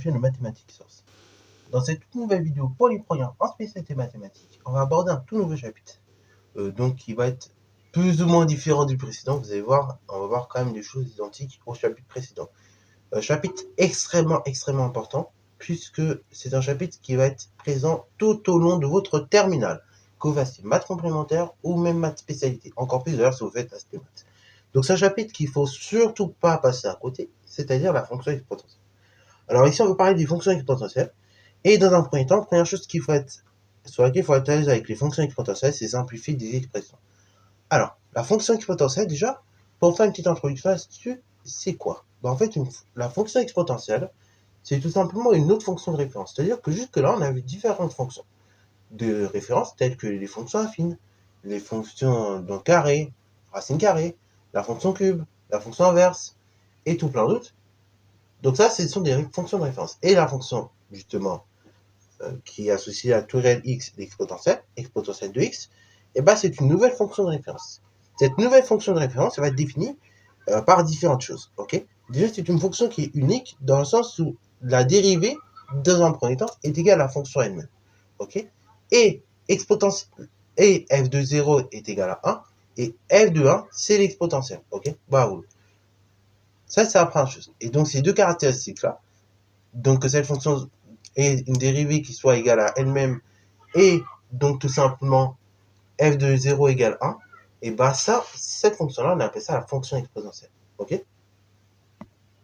chaîne Mathématiques Source. Dans cette toute nouvelle vidéo pour les premiers en spécialité mathématiques, on va aborder un tout nouveau chapitre, donc qui va être plus ou moins différent du précédent. Vous allez voir, on va voir quand même des choses identiques au chapitre précédent. Chapitre extrêmement important, puisque c'est un chapitre qui va être présent tout au long de votre terminale, que vous fassiez maths complémentaire ou même maths spécialité. Encore plus d'ailleurs si vous faites aspect maths. Donc c'est un chapitre qu'il faut surtout pas passer à côté, c'est-à-dire la fonction exponentielle. Alors ici on va parler des fonctions exponentielles, et dans un premier temps, la première chose sur laquelle il faut être à l'aise avec les fonctions exponentielles, c'est simplifier des expressions. Alors, la fonction exponentielle, déjà, pour faire une petite introduction là-dessus, c'est quoi? En fait, la fonction exponentielle, c'est tout simplement une autre fonction de référence. C'est-à-dire que jusque-là, on avait différentes fonctions de référence, telles que les fonctions affines, les fonctions d'un carré, racine carrée, la fonction cube, la fonction inverse, et tout plein d'autres. Donc ça, ce sont des fonctions de référence. Et la fonction, justement, qui est associée à tout réel x, l'exponentielle de x, et ben c'est une nouvelle fonction de référence. Cette nouvelle fonction de référence, elle va être définie par différentes choses. Ok. Déjà, c'est une fonction qui est unique dans le sens où la dérivée, dans un premier temps, est égale à la fonction elle-même. Ok. Et et f de 0 est égal à 1, et f de 1, c'est l'exponentielle. Ok. Bravo. Ça, c'est la première chose. Et donc, ces deux caractéristiques-là, donc que cette fonction ait une dérivée qui soit égale à elle-même, et donc tout simplement f de 0 égale 1, et bah ça, cette fonction-là, on appelle ça la fonction exponentielle. Ok.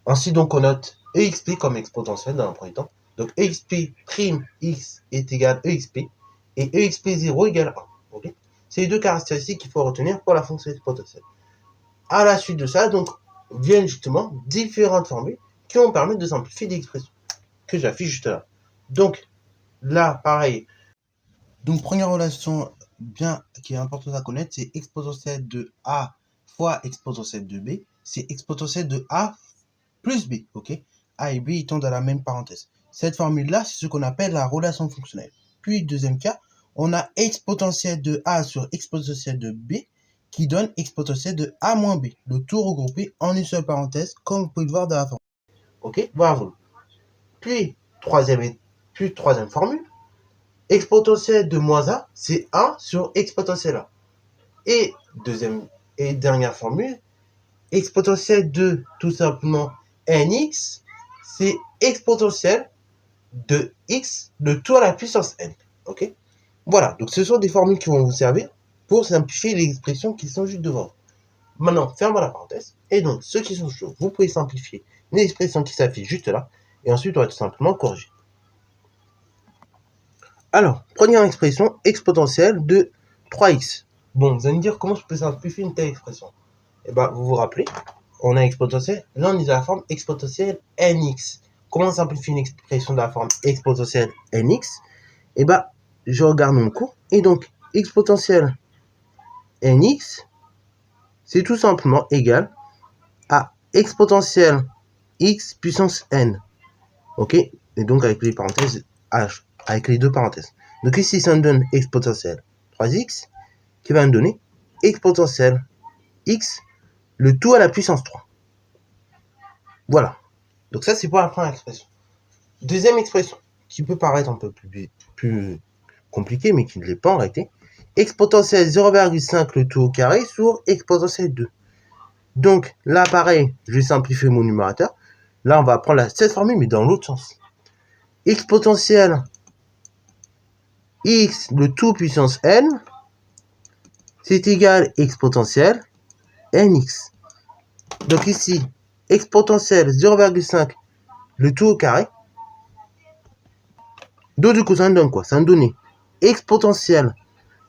Ainsi, donc, on note exp comme exponentielle dans un premier temps. Donc, exp prime x est égal à exp, et exp0 égale 1. Ok. C'est les deux caractéristiques qu'il faut retenir pour la fonction exponentielle. À la suite de ça, donc, viennent justement différentes formules qui vont permettre de simplifier l'expression que j'affiche juste là. Donc, là, pareil. Donc, première relation bien qui est importante à connaître, c'est exponentielle de a fois exponentielle de b. C'est exponentielle de a plus b, ok. A et b étant dans la même parenthèse. Cette formule-là, c'est ce qu'on appelle la relation fonctionnelle. Puis, deuxième cas, on a exponentielle de a sur exponentielle de b qui donne exponentielle de a moins b. Le tout regroupé en une seule parenthèse, comme vous pouvez le voir dans la formule. Ok, bravo. Puis, troisième formule, exponentielle de moins a, c'est 1 sur exponentielle a. Et dernière formule, exponentielle de tout simplement nx, c'est exponentielle de x, de tout à la puissance n. Ok. Voilà, donc ce sont des formules qui vont vous servir pour simplifier les expressions qui sont juste devant. Maintenant, ferme la parenthèse. Et donc, ceux qui sont chauds, vous pouvez simplifier les expressions qui s'affichent juste là. Et ensuite, on va tout simplement corriger. Alors, première expression, exponentielle de 3x. Bon, vous allez me dire comment je peux simplifier une telle expression. Eh bien, vous vous rappelez, on a exponentielle. Là, on est dans la forme exponentielle nx. Comment simplifier une expression de la forme exponentielle nx? Eh bien, je regarde mon cours. Et donc, exponentielle nx, c'est tout simplement égal à exponentielle x puissance n. Ok. Et donc, avec les parenthèses h, avec les deux parenthèses. Donc ici, ça me donne exponentielle 3x, qui va me donner exponentielle x, le tout à la puissance 3. Voilà. Donc ça, c'est pour la première expression. Deuxième expression, qui peut paraître un peu plus compliquée, mais qui ne l'est pas en réalité. Exponentielle 0,5 le tout au carré sur exponentielle 2. Donc là, pareil, je vais simplifier mon numérateur. Là, on va prendre cette formule, mais dans l'autre sens. Exponentielle x le tout puissance n, c'est égal exponentielle nx. Donc ici, exponentielle 0,5 le tout au carré. Donc du coup, ça me donne quoi? Ça me donne exponentielle.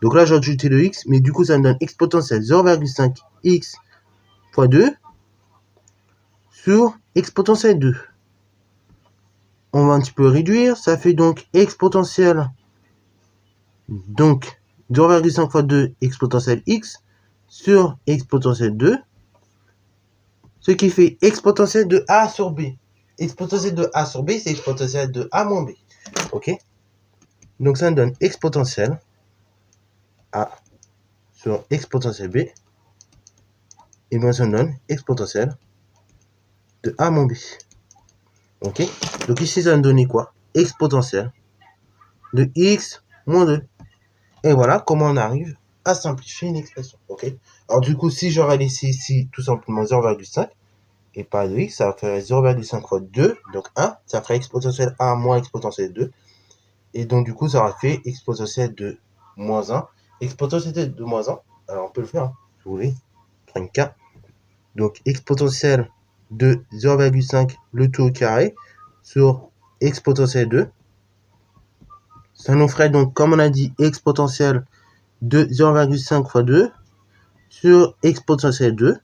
Donc là, j'ai ajouté le x, mais du coup, ça me donne exponentielle 0,5 x fois 2 sur exponentielle 2. On va un petit peu réduire. Ça fait donc exponentielle. Donc 0,5 fois 2 exponentielle x sur exponentielle 2. Ce qui fait exponentielle de a sur b. Exponentielle de a sur b, c'est exponentielle de a moins b. Ok. Donc ça me donne exponentielle a sur exponentielle b. Et bien ça me donne exponentielle de a moins b. Ok. Donc ici, ça va me donner quoi? Exponentielle de x moins 2. Et voilà comment on arrive à simplifier une expression. Ok. Alors du coup, si j'aurais laissé ici tout simplement 0,5 et pas de x, ça va faire 0,5 fois 2, donc 1. Ça ferait exponentielle 1 moins exponentielle 2. Et donc du coup, ça aura fait exponentielle de moins 1. Exponentielle de moins 1, alors on peut le faire, hein, si vous voulez. Prends une K. Donc exponentielle de 0,5 le tout au carré sur exponentielle 2. Ça nous ferait donc, comme on a dit, exponentielle de 0,5 fois 2 sur exponentielle 2.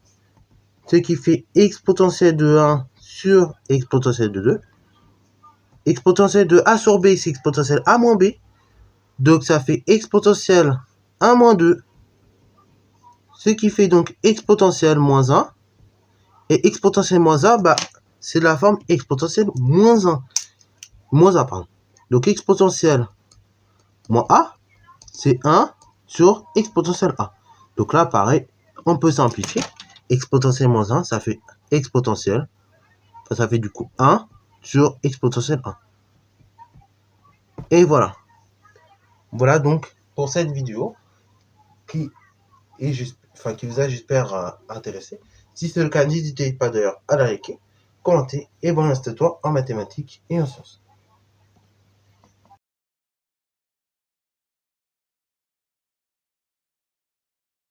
Ce qui fait exponentielle de 1 sur exponentielle de 2. Exponentielle de a sur b, c'est exponentielle a moins b. Donc ça fait exponentielle 1 moins 2. Ce qui fait donc exponentielle moins 1. Et exponentielle moins 1, bah, c'est la forme exponentielle moins 1. Moins 1, pardon. Donc exponentielle moins a, c'est 1 sur exponentielle a. Donc là, pareil, on peut simplifier. Exponentielle moins 1, ça fait exponentielle. Enfin, ça fait du coup 1 sur exponentielle 1. Et voilà. Voilà donc pour cette vidéo qui qui vous a, j'espère, intéressé. Si c'est le cas, n'hésitez pas d'ailleurs à la liker, commenter et bon reste toi en mathématiques et en sciences.